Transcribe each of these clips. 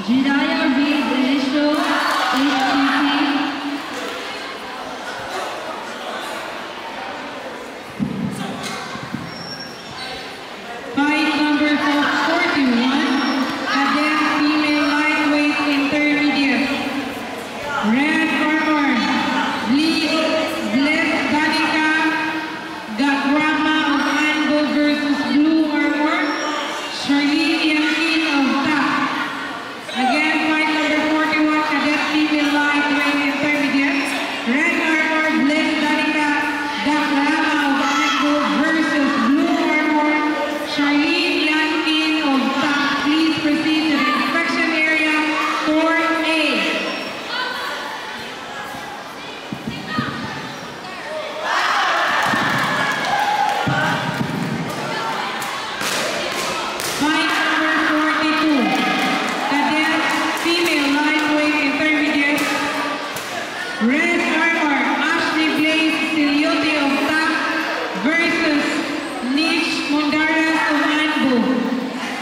Jiraya Reed Initial, HTP. Fight number 41, Cadet Female Lightweight Intermediate. Red Armor, Bless Danica Gagrama of Ango versus Blue Armor, Charlene Yankin of TAP. Again, fight number 41, Cadet Female Lightweight Intermediate. Red Armor, Bless Danica Gagrama of Ango versus Blue Armor, Charlene Yankin of TAP. Please proceed to the inspection area, Court A. Fight number 42, Cadet Female Lightweight Intermediate. Red Armor, Ashley Blaze Siliote of TAP versus Niche Mundaras of Anbu.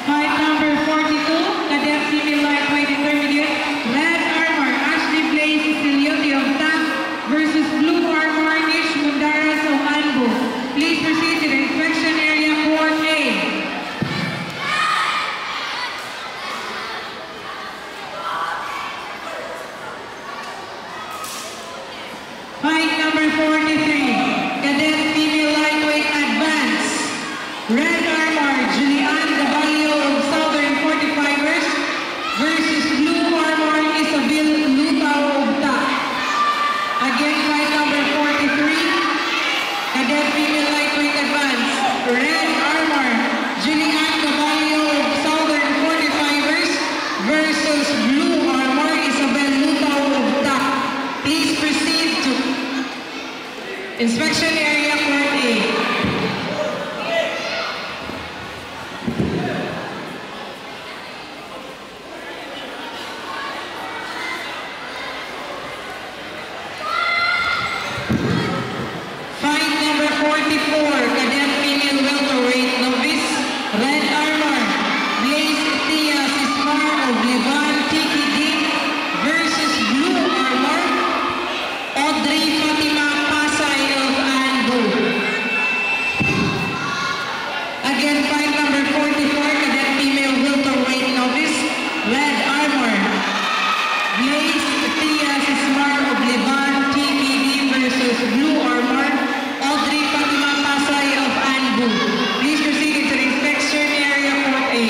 Fight number 42, Cadet Female Lightweight Intermediate. Red Armor, Ashley Blaze Siliote of TAP versus Blue Armor, Niche Mundaras of Anbu. Please proceed to the inspection area, Court A. Fight number 43, Cadet Female Lightweight Advance. Red Armor, Julian Gabalio of Southern 45ers versus Blue Armor, Isabel Lutao of TAP. Again, fight number 43, Cadet Female Lightweight Advance. Red Armor, Julian Gabalio of Southern 45ers versus Blue Armor, Isabel Lutao of TAP. Please proceed to inspection area, Court A. Fight number 44, Cadet Female Welterweight Novice. Red Armor, Blaze Tia Sismar of Levan Tiki Dick versus Blue Armor, Audrey Fatima Pasay of Anbu. Again, fight number 44, Cadet Female Welterweight Novice. Red Armor, Blaze Tia Sismar of Levan TPD versus Blue Armor, Audrey Fatima Pasay of Anbu. Please proceed into the inspection area, Court A.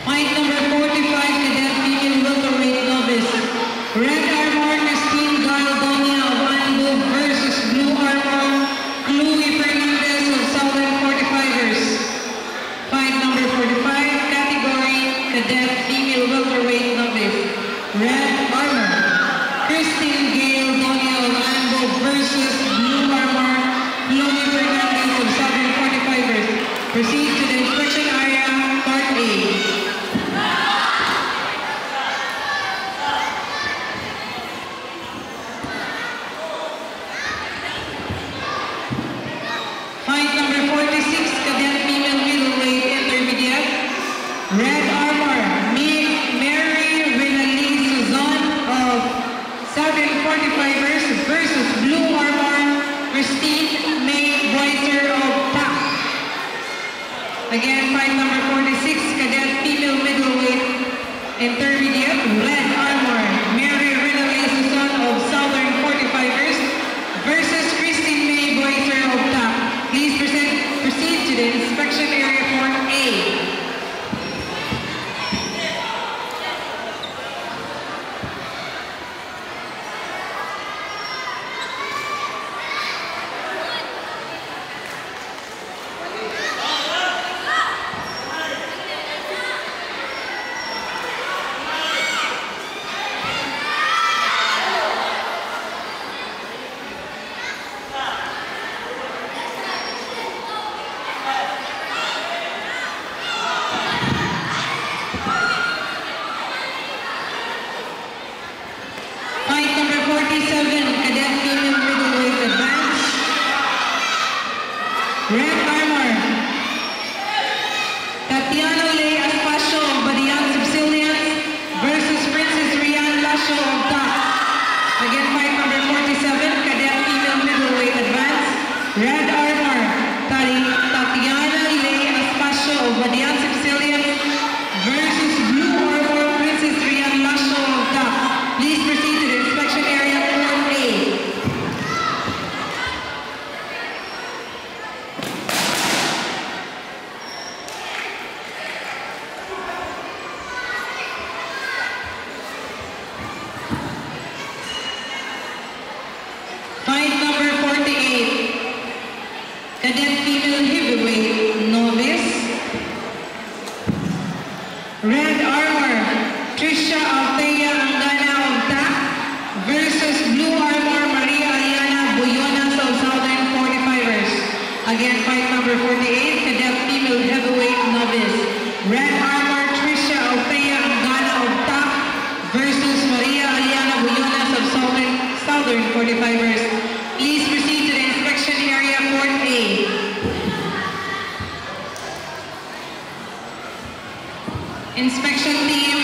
Fight number 45, Cadet Female Welterweight Novice. Red Armor, Christine Galdonia of Anbu versus Blue Armor, Chloe Fernandez of Southern 45ers. Fight number 45, category Cadet Female Welterweight Novice. Red Armor, Christine Galdonia of Anbu versus Blue Armor, Chloe Fernandez of Southern 45ers. Proceed to the inspection area, Part A. Fight number 46, Cadet Female Middleweight Intermediate. Red Armor, Mary Renali Suzon of Southern 45ers versus Blue Armor, Christine May Boyser of TAP. Again, fight number 46, Cadet Female Middleweight Intermediate. Red Armor, Mary Renali Suzon of Southern 45ers versus Christine May Boyser of TAP. Please proceed to the inspection area, Court A. Red Armor, Trisha Althea Angana of TAC versus Blue Armor, Maria Aliana Buyonas of Southern 45ers. Again, fight number 48, Cadet Female Heavyweight Novice. Red Armor, Trisha Althea Angana of TAC versus Maria Aliana Buyonas of Southern 45ers. Please proceed to the inspection area, Court A. Inspection team.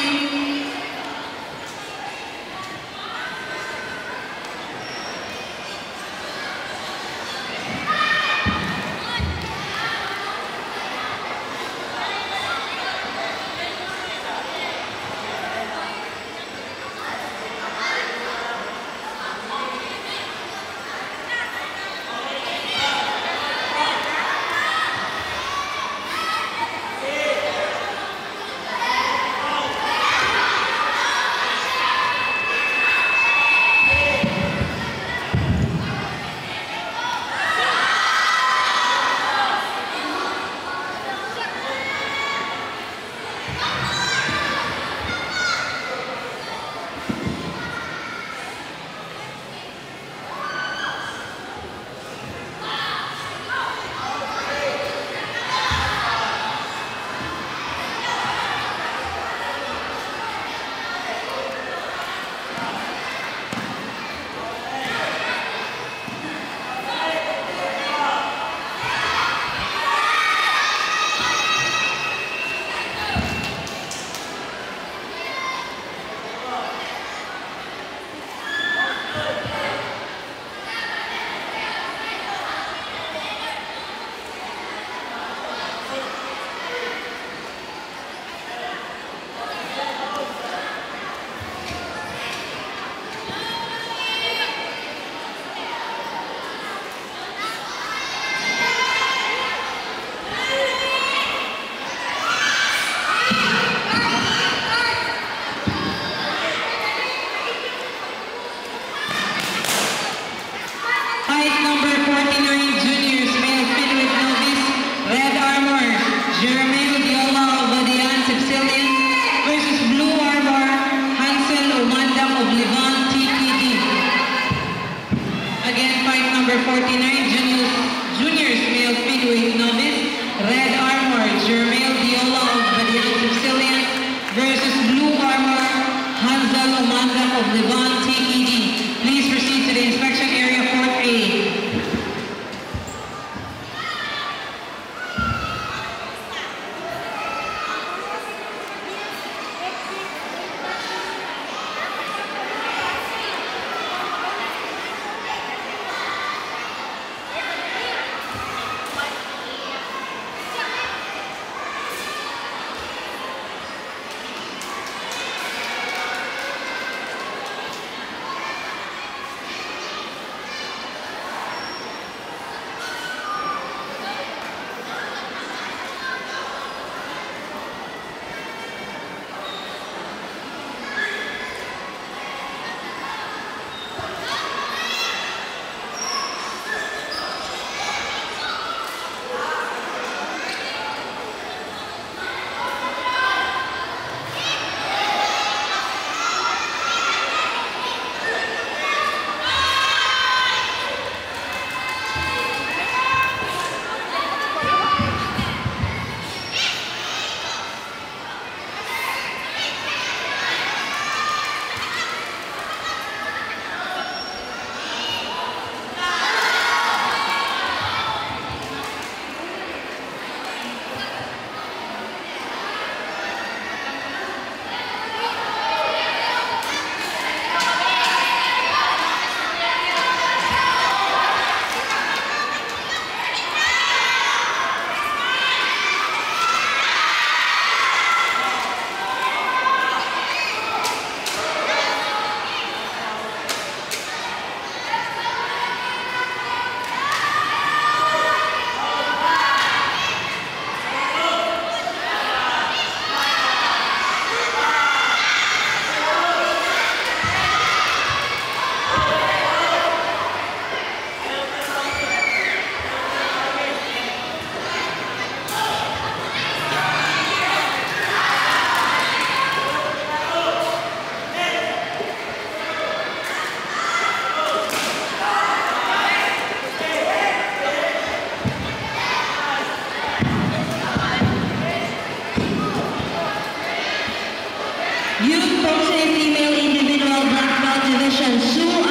Promotion, Sue